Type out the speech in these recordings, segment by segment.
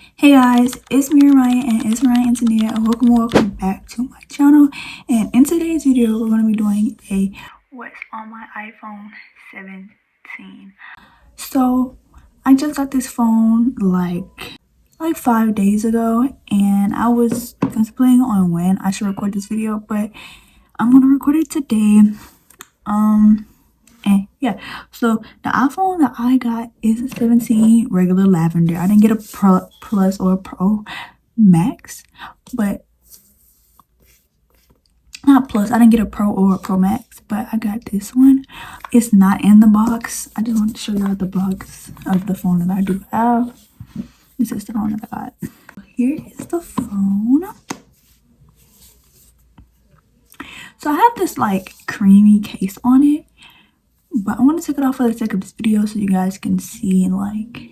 Hey guys, it's me Rymiah and it's Rymiah Antania and welcome back to my channel. And in today's video we're going to be doing a what's on my iPhone 17. So I just got this phone like 5 days ago, and I was contemplating on when I should record this video, but I'm going to record it today. And yeah, so the iPhone that I got is a 17 regular lavender. I didn't get a Pro Plus or a Pro Max, but not Plus. I didn't get a Pro or a Pro Max, but I got this one. It's not in the box. I just want to show y'all the box of the phone that I do have. This is the phone that I got. Here is the phone. So I have this like creamy case on it, but I want to take it off for the sake of this video so you guys can see like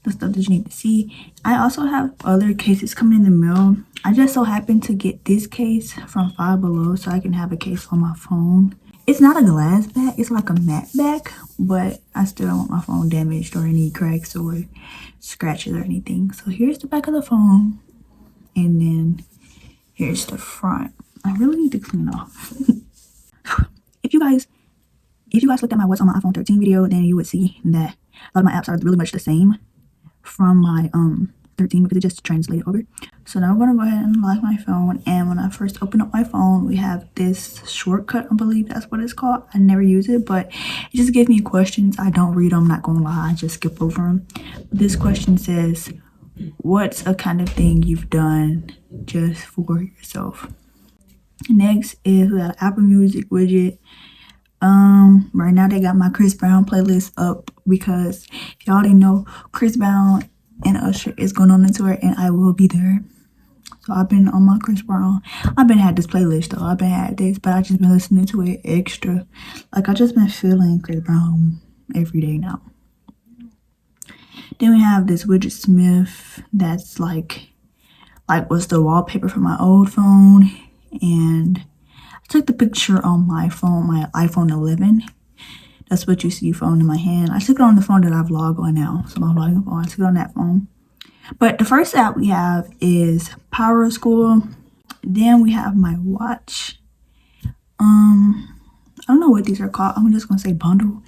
the stuff that you need to see. I also have other cases coming in the mail. I just so happened to get this case from Five Below so I can have a case on my phone. It's not a glass back, it's like a matte back, but I still don't want my phone damaged or any cracks or scratches or anything. So here's the back of the phone, and then here's the front. I really need to clean it off. If you guys looked at my what's on my iPhone 13 video, then you would see that a lot of my apps are really much the same from my 13 because it just translated over. So now I'm gonna go ahead and lock my phone, and when I first open up my phone, we have this shortcut. I believe that's what it's called. I never use it, but it just gives me questions. I don't read them, not gonna lie, I just skip over them. This question says, what's a kind of thing you've done just for yourself? Next is we got an Apple Music widget. Right now they got my Chris Brown playlist up because if y'all didn't know, Chris Brown and Usher is going on a tour and I will be there. So I've been on my Chris Brown. I've been had this playlist though. I've been had this, but I just been listening to it extra. Like I just been feeling Chris Brown every day now. Then we have this widget Smith that's like was the wallpaper for my old phone, and I took the picture on my phone, my iPhone 11. That's what you see, phone in my hand. I took it on the phone that I vlog on now. So my vlogging phone, I took it on that phone. But the first app we have is Power School. Then we have my watch. I don't know what these are called. I'm just gonna say bundle.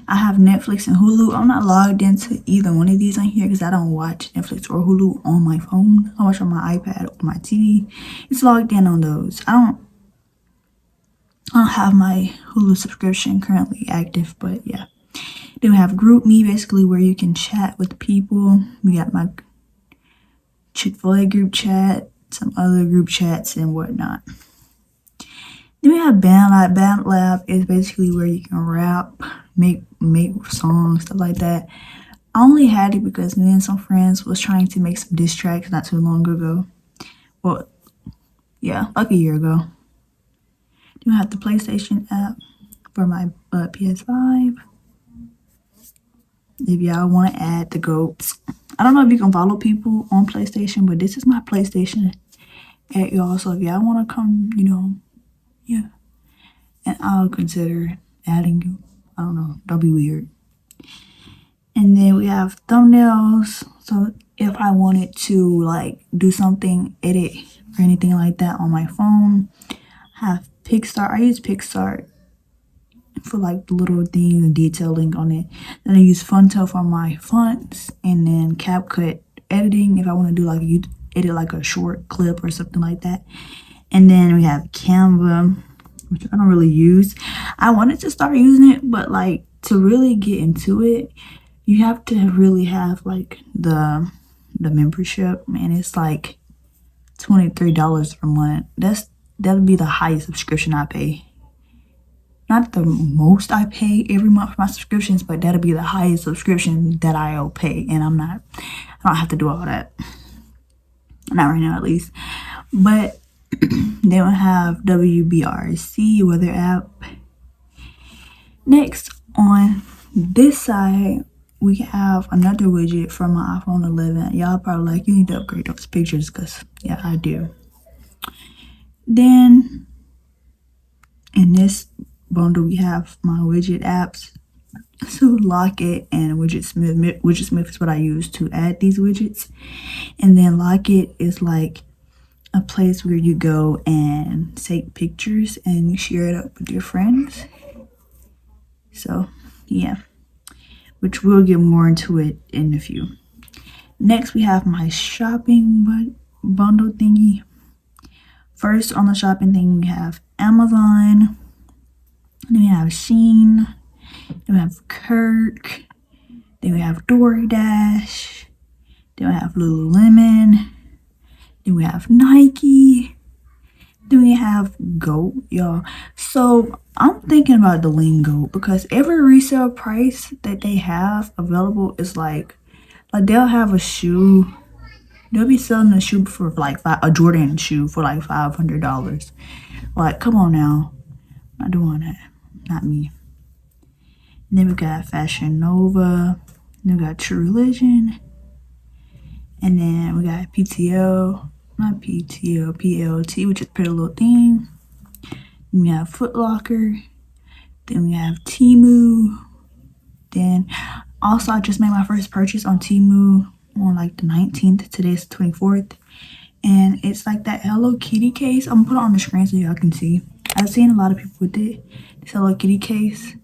I have Netflix and Hulu. I'm not logged into either one of these on here because I don't watch Netflix or Hulu on my phone. I watch on my iPad or my TV. It's logged in on those. I don't have my Hulu subscription currently active, but yeah. Then we have GroupMe, basically where you can chat with people. We got my Chick-fil-A group chat, some other group chats and whatnot. Then we have BandLab. BandLab is basically where you can rap, make songs, stuff like that. I only had it because me and some friends was trying to make some diss tracks not too long ago. Well, yeah, like a year ago. Then we have the PlayStation app for my PS5. If y'all want to add the goats. I don't know if you can follow people on PlayStation, but this is my PlayStation at y'all. So if y'all want to come, yeah. And I'll consider adding you. I don't know. That'll be weird. And then we have thumbnails. So if I wanted to like do something, edit or anything like that on my phone. I have Pixar. I use Pixar for like the little things and detailing on it. Then I use Fonto for my fonts, and then CapCut editing if I want to do like edit like a short clip or something like that. And then we have Canva, which I don't really use. I wanted to start using it, but like to really get into it, you have to really have like the membership, and it's like $23 per month. That'll be the highest subscription I pay. Not the most I pay every month for my subscriptions, but that'll be the highest subscription that I'll pay. And I don't have to do all that. Not right now, at least. But then we have WBRC weather app. Next, on this side, we have another widget from my iPhone 11. Y'all probably like, you need to upgrade those pictures, because yeah, I do. Then in this bundle we have my widget apps. So Locket and Widgetsmith is what I use to add these widgets. And then Locket is like a place where you go and take pictures and you share it up with your friends. So yeah, which we'll get more into it in a few. Next we have my shopping bundle thingy. First on the shopping thing we have Amazon, then we have Shein, then we have Kirk, then we have DoorDash, then we have Lululemon, then we have Nike, then we have Goat, y'all. So I'm thinking about the Goat because every resale price that they have available is like they'll have a shoe. They'll be selling a shoe for like a Jordan shoe for like $500. Like, come on now, not doing that, not me. And then we got Fashion Nova. Then we got True Religion. And then we got PLT, which is Pretty Little Thing. Then we have Foot Locker. Then we have Temu. Then also I just made my first purchase on Temu on like the 19th. Today's the 24th. And it's like that Hello Kitty case. I'm gonna put it on the screen so y'all can see. I've seen a lot of people with it. This Hello Kitty case.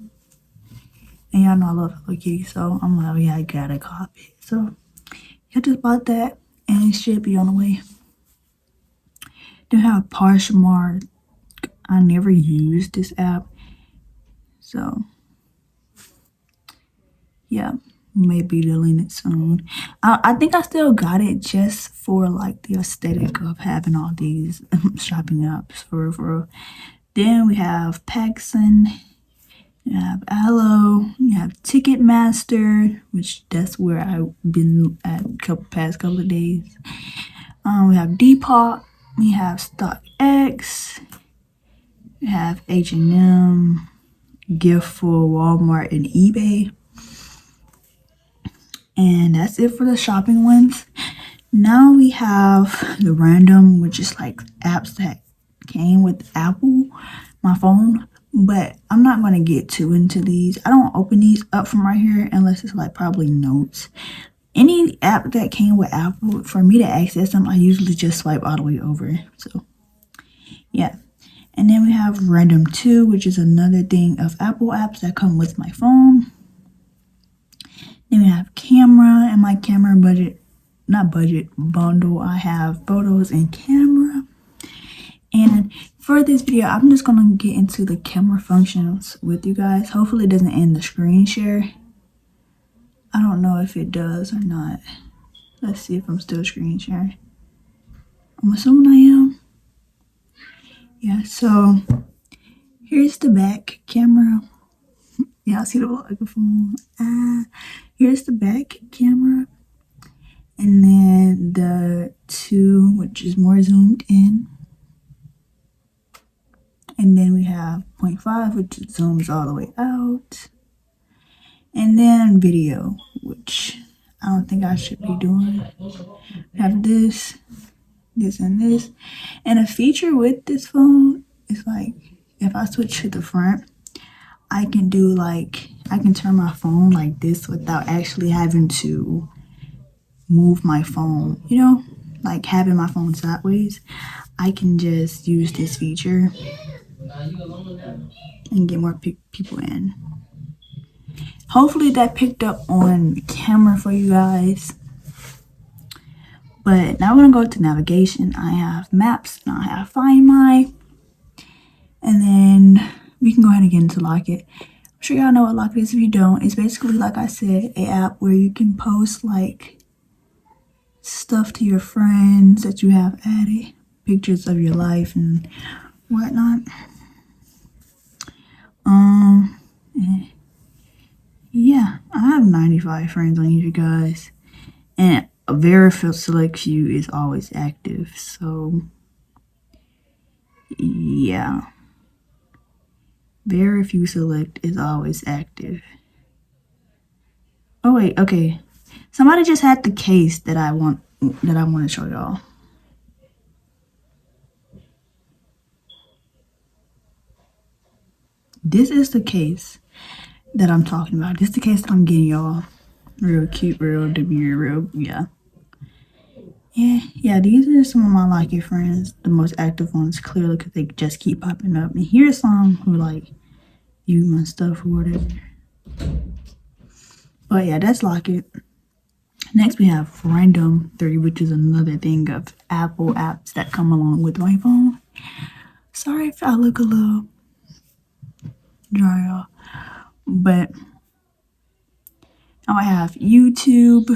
And y'all know I love Hello Kitty, so I'm like, oh yeah, I gotta copy it. So I just bought that and it should be on the way. Then have Poshmark. I never used this app. So yeah, maybe delete it soon. I think I still got it just for like the aesthetic of having all these shopping apps for real. Then we have Paxson, we have Allo, we have Ticketmaster, which that's where I've been at past couple of days. We have Depop, we have StockX, we have H&M, Giftful, Walmart, and eBay. And that's it for the shopping ones. Now we have the random, which is like apps that came with Apple, my phone. But I'm not going to get too into these. I don't open these up from right here unless it's like probably notes. Any app that came with Apple, for me to access them, I usually just swipe all the way over. So yeah. And then we have Random 2, which is another thing of Apple apps that come with my phone. Then we have camera, and my camera bundle. I have photos and camera. And for this video, I'm just gonna get into the camera functions with you guys. Hopefully it doesn't end the screen share. I don't know if it does or not. Let's see if I'm still screen sharing. I'm assuming I am. Yeah, so here's the back camera. Y'all see the microphone? Here's the back camera. And then the 2, which is more zoomed in. And then we have 0.5, which zooms all the way out. And then video, which I don't think I should be doing. We have this, and this. And a feature with this phone is like, if I switch to the front, I can do like, I can turn my phone like this without actually having to move my phone, you know, like having my phone sideways. I can just use this feature and get more people in. Hopefully that picked up on camera for you guys. But now we're gonna go to navigation. I have maps, and I have Find My. And then we can go ahead and get into Locket. I'm sure y'all know what Locket is. If you don't, it's basically, like I said, an app where you can post like stuff to your friends that you have added, pictures of your life and whatnot. Yeah, I have 95 friends on here, guys, and a very select few is always active. So yeah, very few select is always active. Oh wait, okay. Somebody just had the case that I want to show y'all. This is the case. that I'm talking about. This is the case that I'm getting, y'all. Real cute, real demure, real, yeah. Yeah, these are some of my Locket friends, the most active ones, clearly, because they just keep popping up. And here's some who, like, view my stuff or whatever. But yeah, that's Locket. Next, we have Random 3, which is another thing of Apple apps that come along with my phone. Sorry if I look a little dry, y'all. But now I have YouTube.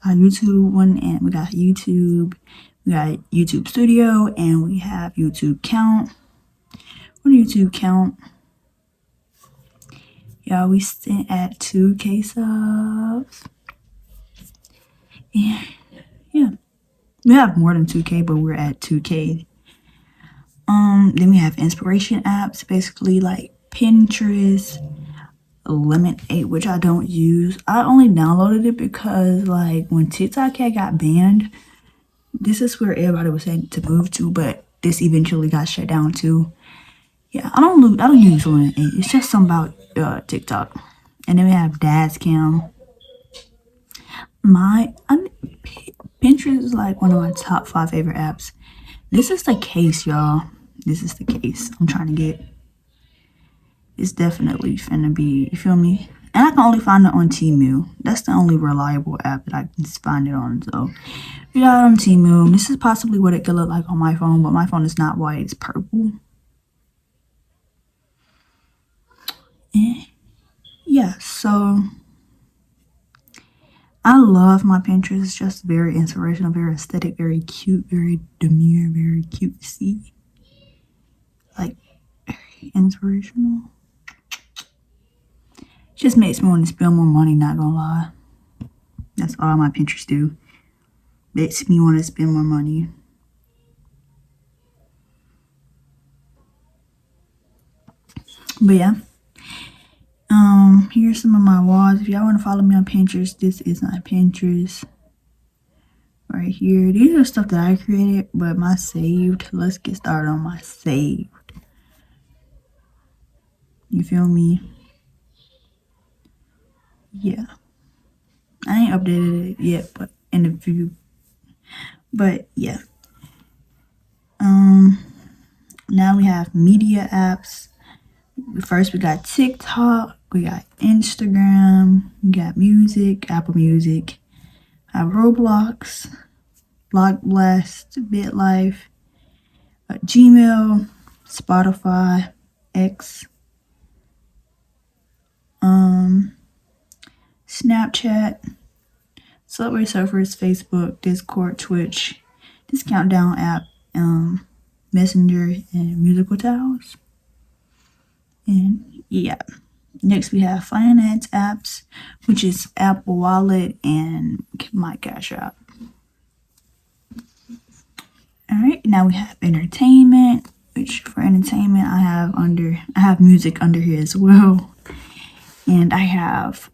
YouTube one, and we got YouTube. We got YouTube Studio, and we have YouTube Count. What YouTube Count? Yeah, we sit at 2K subs. Yeah. We have more than 2K, but we're at 2K. Then we have inspiration apps, basically like Pinterest, Lemonade, which I don't use. I only downloaded it because, like, when TikTok got banned, this is where everybody was saying to move to, but this eventually got shut down too. Yeah, I don't use Lemonade. It's just something about TikTok. And then we have Dad's Cam. Pinterest is like one of my top 5 favorite apps. This is the case, y'all. This is the case I'm trying to get. It's definitely finna be, you feel me? And I can only find it on Temu. That's the only reliable app that I can find it on. So, we got it on Temu. This is possibly what it could look like on my phone, but my phone is not white, it's purple. And yeah, so I love my Pinterest. It's just very inspirational, very aesthetic, very cute, very demure, very cutesy. Like, very inspirational. Just makes me want to spend more money, not gonna lie. That's all my Pinterest do. Makes me want to spend more money. But yeah. Here's some of my walls. If y'all want to follow me on Pinterest, this is my Pinterest. Right here. These are stuff that I created, but my saved. Let's get started on my saved. You feel me? Yeah. I ain't updated it yet, but in the view. But yeah. Now we have media apps. First we got TikTok, we got Instagram, we got music, Apple Music, I have Roblox, Block Blast, BitLife, Gmail, Spotify, X, Snapchat, Subway Surfers, Facebook, Discord, Twitch, this countdown app, Messenger, and Musical Towels. And yeah, next we have finance apps, which is Apple Wallet and my Cash App. Alright, now we have entertainment, which for entertainment I have music under here as well. And I have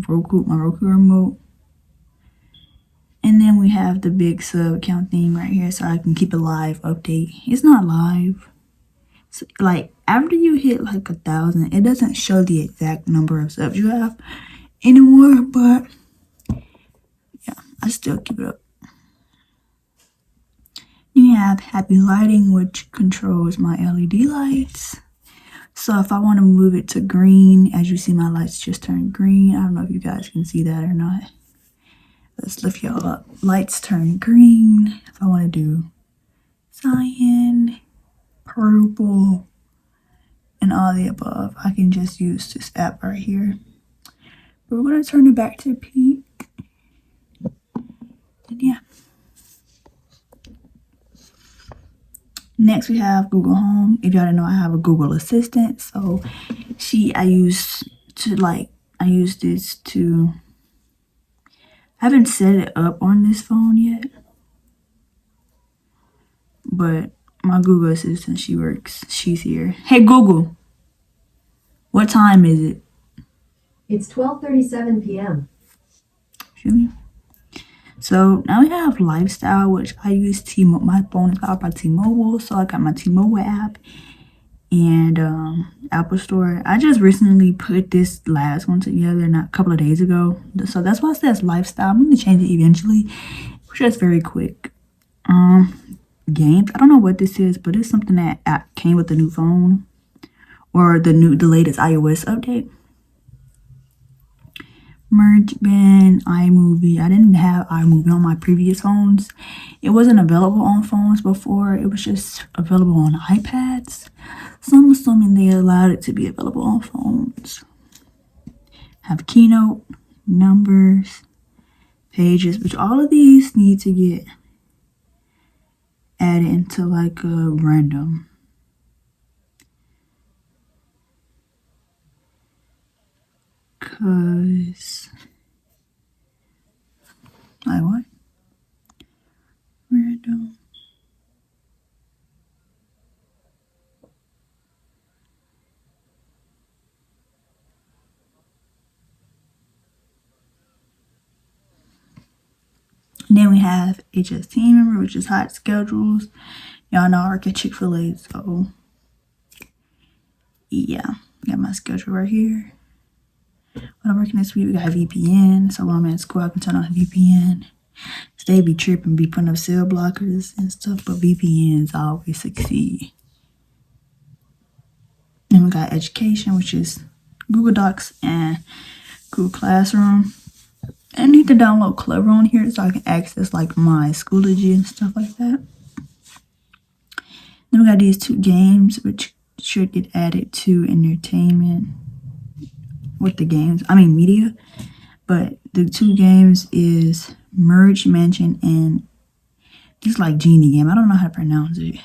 Roku, my Roku remote. And then we have the big sub count thing right here, so I can keep a live update. It's not live. So, like, after you hit like 1,000, it doesn't show the exact number of subs you have anymore, but yeah, I still keep it up. You have happy lighting, which controls my LED lights. So if I want to move it to green, as you see, my lights just turned green. I don't know if you guys can see that or not. Let's lift y'all up. Lights turn green. If I want to do cyan, purple, and all the above, I can just use this app right here. But we're going to turn it back to pink. And yeah. Next we have Google Home. If y'all didn't know, I have a Google Assistant. So I use this to, I haven't set it up on this phone yet. But my Google Assistant, she works. She's here. Hey Google, what time is it? It's 12:37 p.m. Feel me? So now we have lifestyle, which I use T-Mobile. My phone is powered by T-Mobile, so I got my T-Mobile app. And Apple Store. I just recently put this last one together not a couple of days ago. So that's why it says lifestyle. I'm going to change it eventually. It's just very quick. Games. I don't know what this is, but it's something that came with the new phone. Or the latest iOS update. Merge band, iMovie. I didn't have iMovie on my previous phones. It wasn't available on phones before. It was just available on iPads. So I'm assuming they allowed it to be available on phones. Have Keynote, Numbers, Pages, which all of these need to get added into like a random. Cause I what? Random. And then we have HS Team Member, which is hot schedules. Y'all know I work at Chick-fil-A, so yeah, got my schedule right here. When I'm working this week, we got VPN, so while I'm at school, I can turn on a VPN. They be tripping, be putting up cell blockers and stuff, but VPNs always succeed. Then we got education, which is Google Docs and Google Classroom. I need to download Clever on here so I can access like my Schoology and stuff like that. Then we got these two games, which should get added to entertainment with the games. I mean media. But the two games is Merge Mansion and this like Genie game. I don't know how to pronounce it.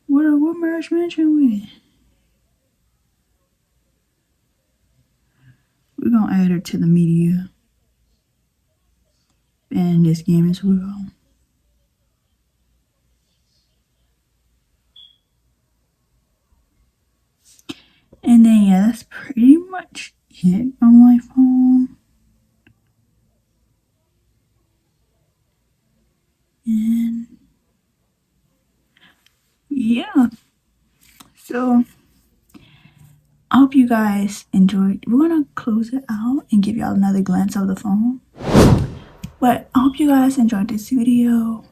What Merge Mansion with? We're gonna add her to the media. And this game as well. And then yeah, that's pretty much it on my phone. And yeah. So I hope you guys enjoyed. We're gonna close it out and give y'all another glance of the phone. But I hope you guys enjoyed this video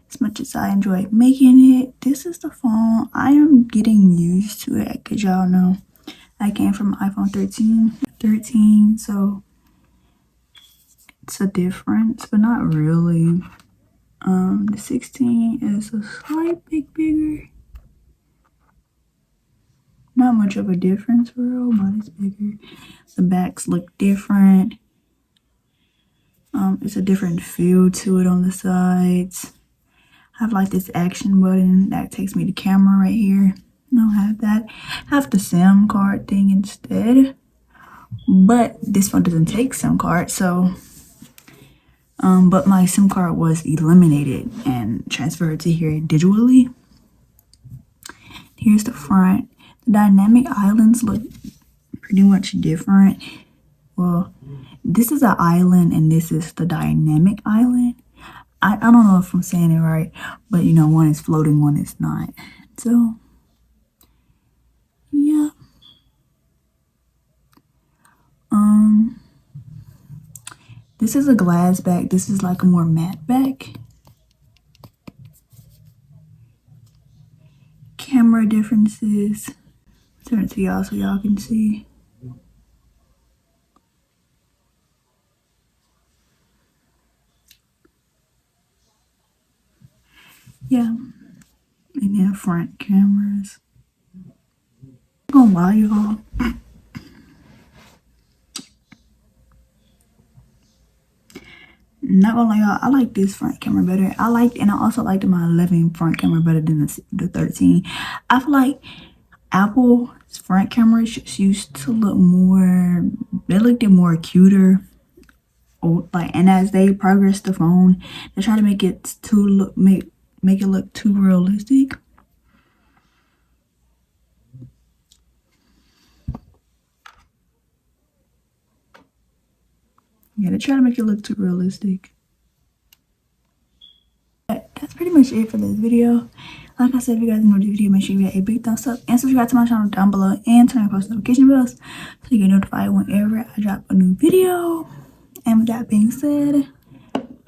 as much as I enjoyed making it. This is the phone. I am getting used to it because y'all know I came from iPhone 13, so it's a difference, but not really. The 16 is a slight bit bigger. Not much of a difference for real, but it's bigger. The backs look different. It's a different feel to it on the sides. I have like this action button that takes me to camera right here. I don't have that. I have the SIM card thing instead. But this phone doesn't take SIM card, so but my SIM card was eliminated and transferred to here digitally. Here's the front. The dynamic islands look pretty much different. Well, this is an island and this is the dynamic island. I don't know if I'm saying it right, but you know, one is floating, one is not. So yeah. This is a glass back. This is like a more matte back. Camera differences. Turn it to y'all so y'all can see. Yeah. And then front cameras. I'm gonna lie, y'all. Not gonna lie, y'all, I like this front camera better. And I also liked my 11 front camera better than the 13. I feel like Apple's front cameras just used to look more, they looked more cuter. And as they progress the phone, they try to make it make it look too realistic. Yeah, they try to make it look too realistic. But that's much it for this video. Like I said, if you guys enjoyed the video, make sure you give it a big thumbs up and subscribe to my channel down below and turn on post notification bells so you get notified whenever I drop a new video. And with that being said,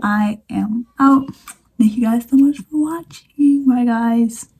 I am out. Thank you guys so much for watching. Bye guys.